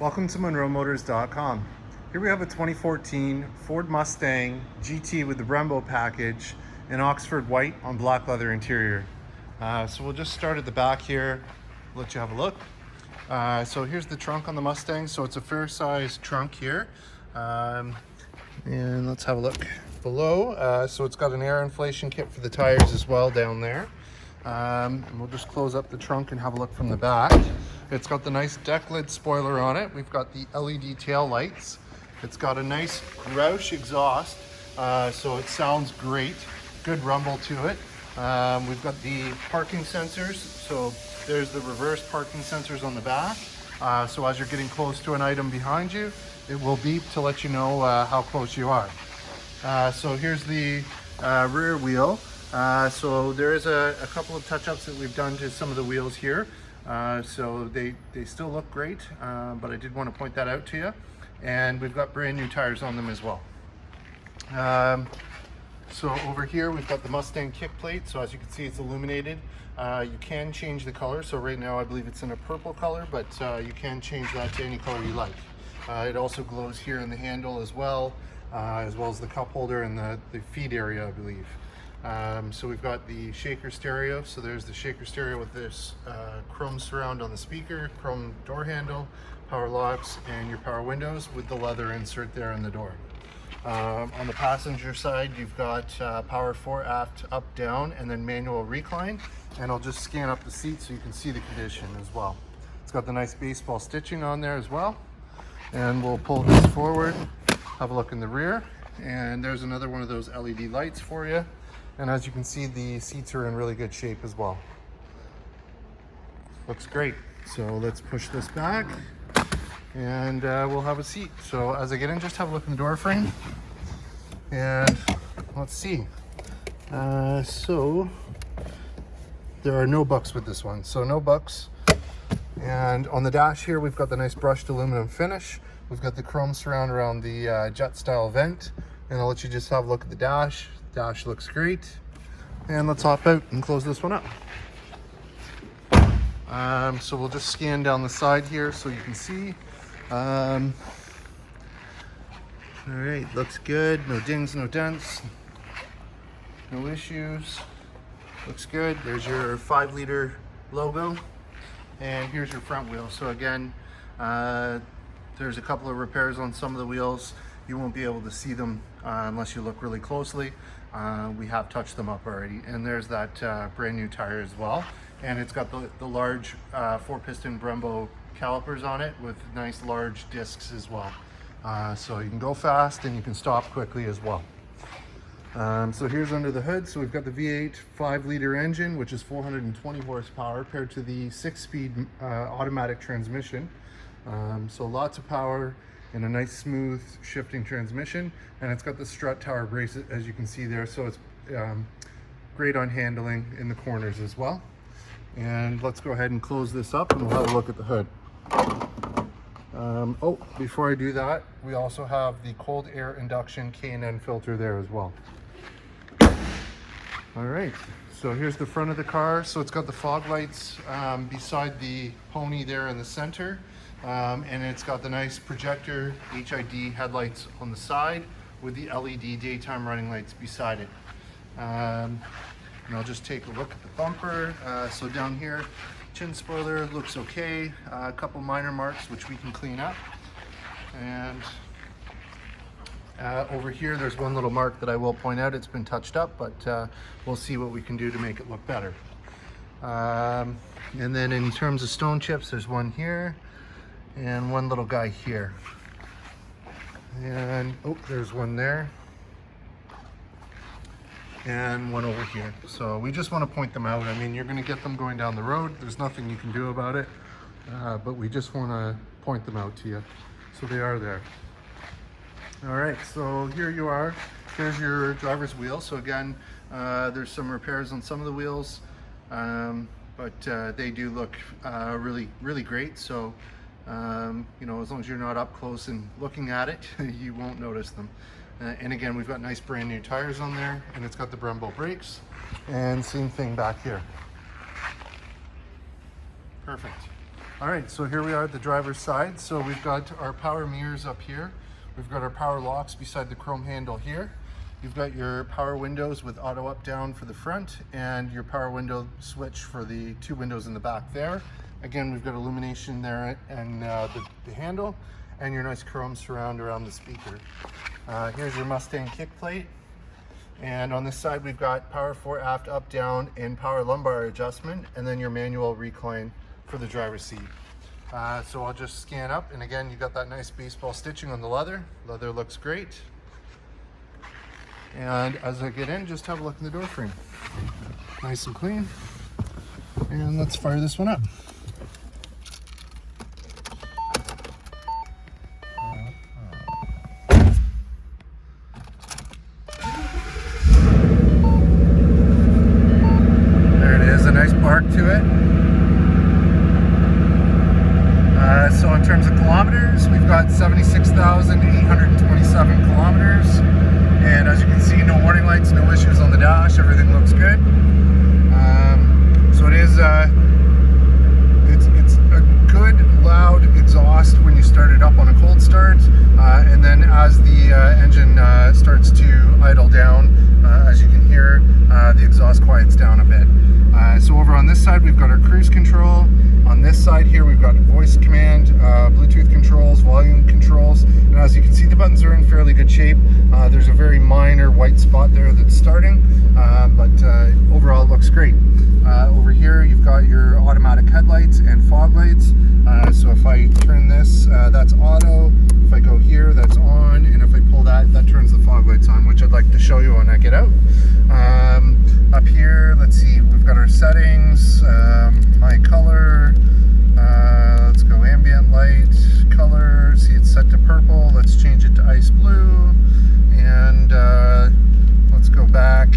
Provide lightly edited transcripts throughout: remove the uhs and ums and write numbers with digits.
Welcome to MonroeMotors.com. Here we have a 2014 Ford Mustang GT with the Brembo package in Oxford white on black leather interior. So we'll just start at the back here, let you have a look. So here's the trunk on the Mustang. So it's a fair size trunk here. And let's have a look below. So it's got an air inflation kit for the tires as well down there. And we'll just close up the trunk and have a look from the back. It's got the nice deck lid spoiler on it. We've got the LED tail lights. It's got a nice Roush exhaust, so it sounds great. Good rumble to it. We've got the parking sensors. So there's the reverse parking sensors on the back. So as you're getting close to an item behind you, it will beep to let you know how close you are. So here's the rear wheel. So there is a couple of touch-ups that we've done to some of the wheels here. So they still look great, but I did want to point that out to you. And we've got brand new tires on them as well. So over here we've got the Mustang kick plate. So as you can see, it's illuminated. You can change the color. So right now I believe it's in a purple color, but you can change that to any color you like. It also glows here in the handle as well as the cup holder and the feed area, I believe. So we've got the shaker stereo. So there's the shaker stereo with this chrome surround on the speaker, chrome door handle, power locks, and your power windows with the leather insert there in the door. On the passenger side, you've got power fore, aft, up, down, and then manual recline. And I'll just scan up the seat so you can see the condition as well. It's got the nice baseball stitching on there as well. And we'll pull this forward, have a look in the rear. And there's another one of those LED lights for you. And as you can see, the seats are in really good shape as well. Looks great. So let's push this back and we'll have a seat. So as I get in, just have a look in the door frame and let's see. So there are no bucks with this one. So no bucks. And on the dash here, we've got the nice brushed aluminum finish. We've got the chrome surround around the jet style vent. And I'll let you just have a look at the dash. Dash looks great. And let's hop out and close this one up. So we'll just scan down the side here so you can see. All right, looks good. No dings, no dents, no issues. Looks good. There's your 5-liter logo. And here's your front wheel. So again, there's a couple of repairs on some of the wheels. You won't be able to see them unless you look really closely. We have touched them up already. And there's that brand new tire as well. And it's got the large 4-piston Brembo calipers on it with nice large discs as well. So you can go fast and you can stop quickly as well. So here's under the hood. So we've got the V8 5-liter engine, which is 420 horsepower paired to the 6-speed automatic transmission. So lots of power and a nice smooth shifting transmission. And it's got the strut tower brace, as you can see there. So it's great on handling in the corners as well. And let's go ahead and close this up and we'll have a look at the hood. Oh, before I do that, we also have the cold air induction K&N filter there as well. All right, so here's the front of the car. So it's got the fog lights beside the pony there in the center. And it's got the nice projector HID headlights on the side with the LED daytime running lights beside it. And I'll just take a look at the bumper. So down here, chin spoiler looks okay. A couple minor marks which we can clean up. And over here, there's one little mark that I will point out. It's been touched up, but we'll see what we can do to make it look better. And then in terms of stone chips, there's one here and one little guy here. And oh, there's one there. And one over here. So we just want to point them out. I mean, you're going to get them going down the road. There's nothing you can do about it, but we just want to point them out to you. So they are there. All right, so here you are. Here's your driver's wheel. So again, there's some repairs on some of the wheels, but they do look really, really great. So, you know, as long as you're not up close and looking at it, you won't notice them. And again, we've got nice brand new tires on there, and it's got the Brembo brakes, and same thing back here. Perfect. All right, so here we are at the driver's side. So we've got our power mirrors up here. We've got our power locks beside the chrome handle here. You've got your power windows with auto up down for the front and your power window switch for the 2 windows in the back there. Again, we've got illumination there and the handle and your nice chrome surround around the speaker. Here's your Mustang kick plate. And on this side, we've got power fore, aft, up, down, and power lumbar adjustment, and then your manual recline for the driver's seat. So I'll just scan up, and again, you got that nice baseball stitching on the leather. Leather looks great. And as I get in, just have a look in the door frame. Nice and clean. And let's fire this one up. Bark to it. So in terms of kilometers, we've got 76,827 kilometers, and as you can see, no warning lights, no issues on the dash, everything looks good. So it is it's a good loud exhaust when you start it up on a cold start, and then as the engine starts to idle down, as you can hear, the exhaust quiets down a bit. So over on this side, we've got our cruise control. On this side here, we've got voice command, Bluetooth controls, volume controls. And as you can see, the buttons are in fairly good shape. There's a very minor white spot there that's starting, but overall it looks great. Over here, you've got your automatic headlights and fog lights. So if I turn this, that's auto. If I go here, that's on. And if I pull that, that turns the fog lights on, which I'd like to show you when I get out. Up here, let's see, we've got our settings, high color, let's go ambient light, color, see it's set to purple, let's change it to ice blue, and let's go back,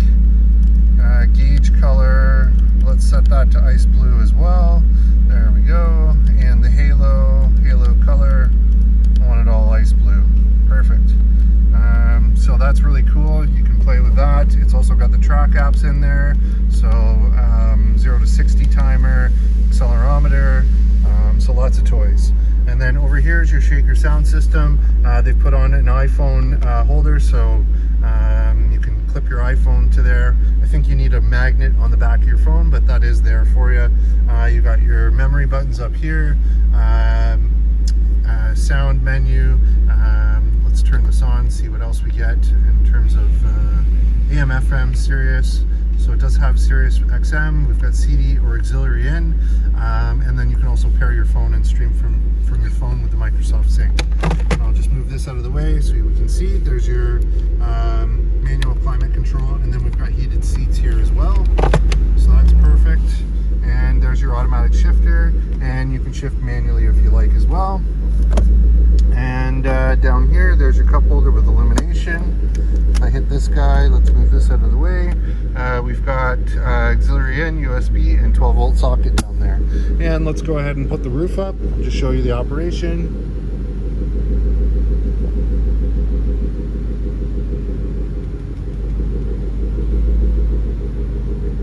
gauge color, let's set that to ice blue as well, there we go, and the halo color, I want it all ice blue, perfect. So that's really cool, you can play with that. It's also got the track apps in there, so 0 to 60 timer, accelerometer, so lots of toys. And then over here is your Shaker sound system. They've put on an iPhone holder, so you can clip your iPhone to there. I think you need a magnet on the back of your phone, but that is there for you. You got your memory buttons up here, sound menu. Let's turn this on, see what else we get in terms of AM, FM, Sirius. So it does have Sirius XM. We've got CD or auxiliary in, and then you can also pair your phone and stream from your phone with the Microsoft Sync. And I'll just move this out of the way so you can see. There's your manual climate control, and then we've got heated seats here as well. So that's perfect. And there's your automatic shifter, and you can shift manually if you like as well. And down here, there's your cup holder with illumination. If I hit this guy, let's move this out of the way. We've got auxiliary in, USB, and 12-volt socket down there. And let's go ahead and put the roof up, just show you the operation.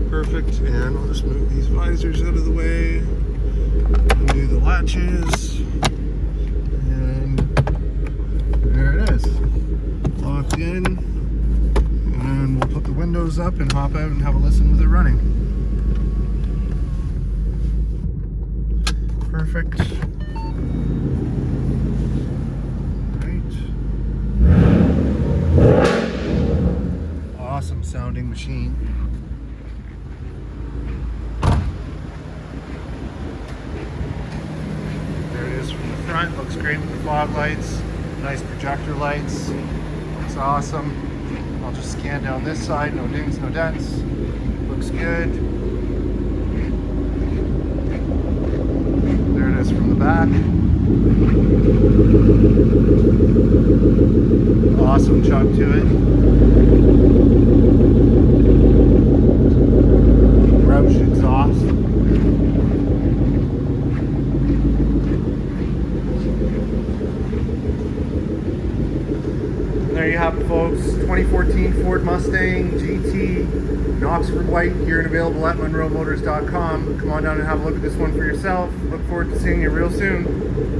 Perfect, and I'll just move these visors out of the way, undo the latches, and there it is, locked in, and we'll put the windows up and hop out and have a listen with it running. Perfect. Right. Awesome sounding machine. Front looks great with the fog lights, nice projector lights, looks awesome. I'll just scan down this side, no dings, no dents, looks good. There it is from the back. Awesome chug to it. Roush exhaust. There you have up, folks. 2014 Ford Mustang GT in Oxford White, here and available at MonroeMotors.com. Come on down and have a look at this one for yourself. Look forward to seeing you real soon.